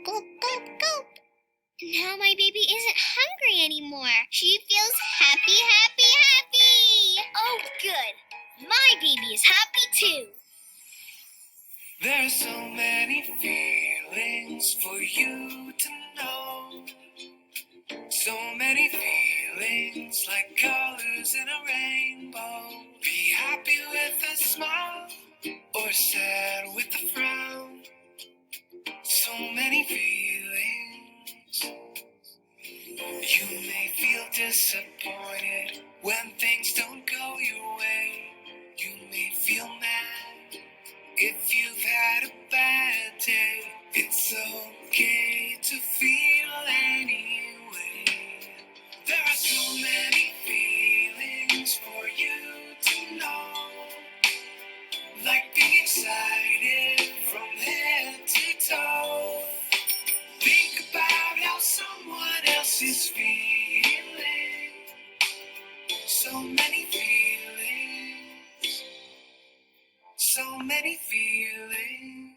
Gulp, gulp, gulp. Now my baby isn't hungry anymore. She feels happy, happy, happy. Oh, good. My baby is happy too. There's so many feelings for you to know. So many feelings like colors in a rainbow. Be happy with a smile or sad with a frown. So many feelings. You may feel disappointed when things don't go your way. You may feel mad if you've had a bad day. It's okay to feel anyway. There are so many feelings for you to know. Like being excited from head to toe. Think about how someone else is feeling. So many feelings. So many feelings.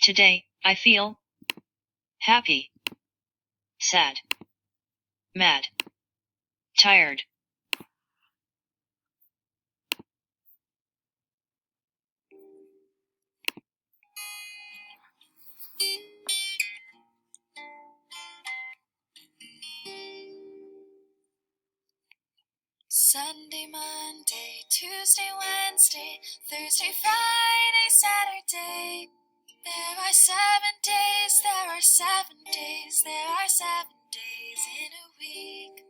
Today, I feel happy, sad, mad, tired. Sunday, Monday, Tuesday, Wednesday, Thursday, Friday, Saturday. There are 7 days, there are 7 days, there are 7 days in a week.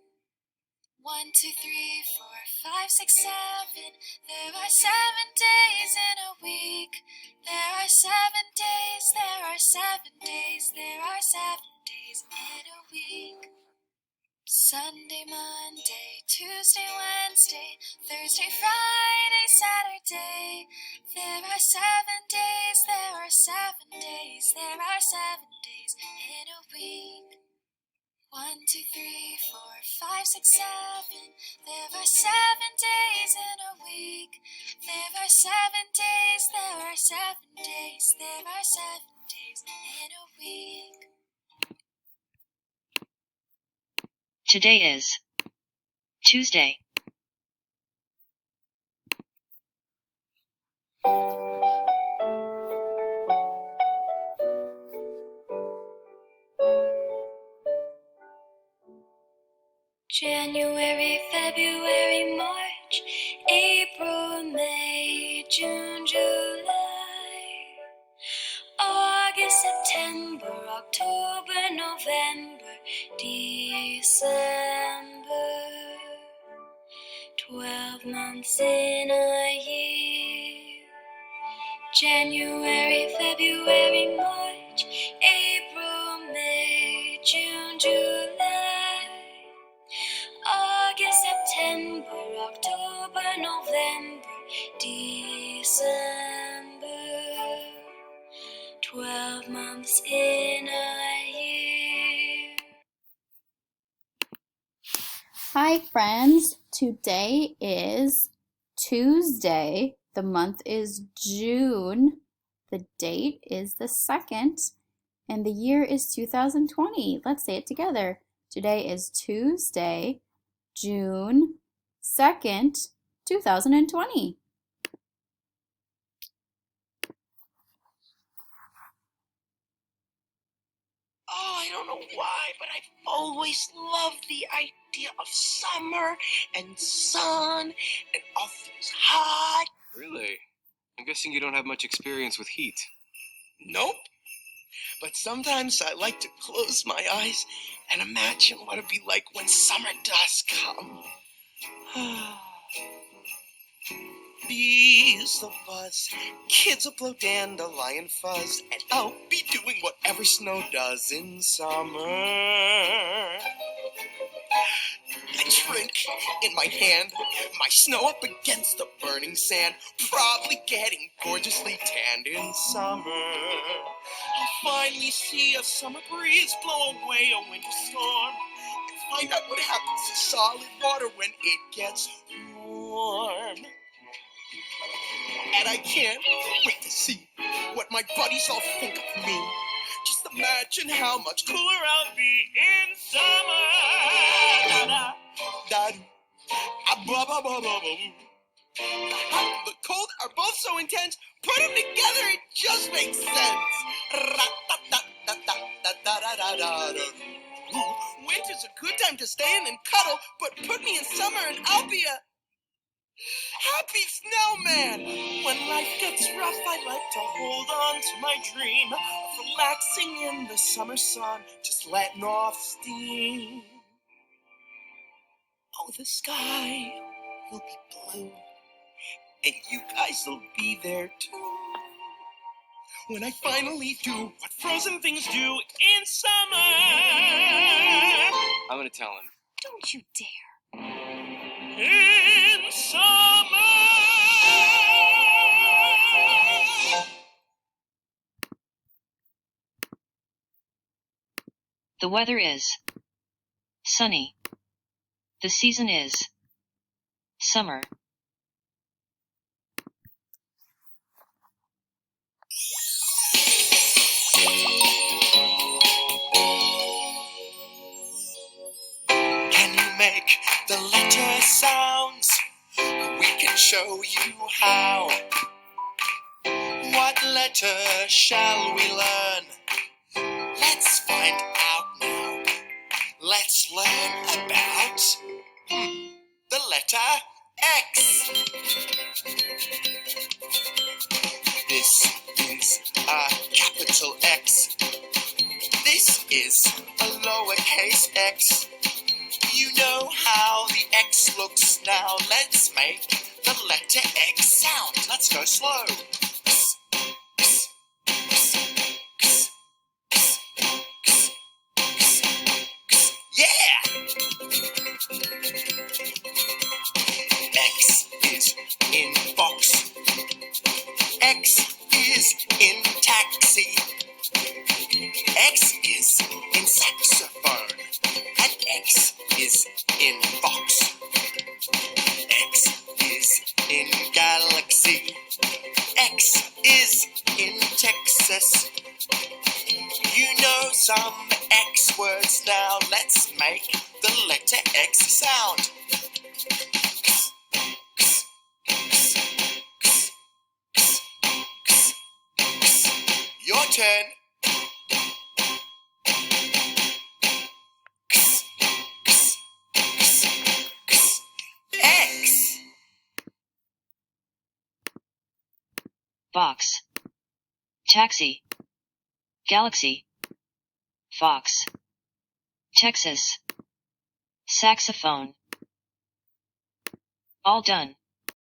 1, 2, 3, 4, 5, 6, 7. There are 7 days in a week. There are 7 days, there are 7 days, there are 7 days in a week. Sunday, Monday, Tuesday, Wednesday, Thursday, Friday, Saturday. There are 7 days, there are 7 days, there are 7 days in a week. 1, 2, 3, 4, 5, 6, 7. There are 7 days in a week. There are 7 days, there are 7 days, there are 7 days in a week. Today is Tuesday. January, February, March, April, May, June, July, August, September, October, November, December. 12 months in a year. January, February, March, April, May, June, July, August, September, October, November, December. 12 months in a year. Hi friends, today is Tuesday. The month is June. The date is the 2nd and the year is 2020. Let's say it together. Today is Tuesday, June 2nd, 2020. Oh, I don't know why, but I've always loved the idea of summer and sun and all things hot. Really? I'm guessing you don't have much experience with heat. Nope. But sometimes I like to close my eyes and imagine what it'd be like when summer does come. Bees will buzz, kids will blow dandelion fuzz, and I'll be doing whatever snow does in summer. A drink in my hand, my snow up against the burning sand, probably getting gorgeously tanned in summer. I'll finally see a summer breeze blow away a winter storm, and find out what happens to solid water when it gets warm. And I can't wait to see what my buddies all think of me. Just imagine how much cooler I'll be in summer. Da da da ba ba ba ba ba. The hot and the cold are both so intense. Put them together, it just makes sense. Ra-ta-ta-ta-ta-ta-ta-da-da-da-da. Ooh, winter's a good time to stay in and cuddle, but put me in summer and I'll be a happy snowman. When life gets rough, I like to hold on to my dream of relaxing in the summer sun, just letting off steam. Oh, the sky will be blue, and you guys will be there too. When I finally do what frozen things do in summer. I'm gonna tell him. Don't you dare. In summer. The weather is sunny. The season is summer. Can you make the letter sounds? We can show you how. What letter shall we learn? Let's find out now. Let's learn about the letter X. This is a capital X. This is a lowercase x. You know how the X looks now. Let's make the letter X sound. Let's go slow. Yeah! X is in box. X is in taxi. X is in saxophone. And X is in box. X is in galaxy. X is in Texas. You know some X words now. Let's make the letter X sound. Your turn. X. Box. Taxi. Galaxy. Fox. Texas. Saxophone. All done.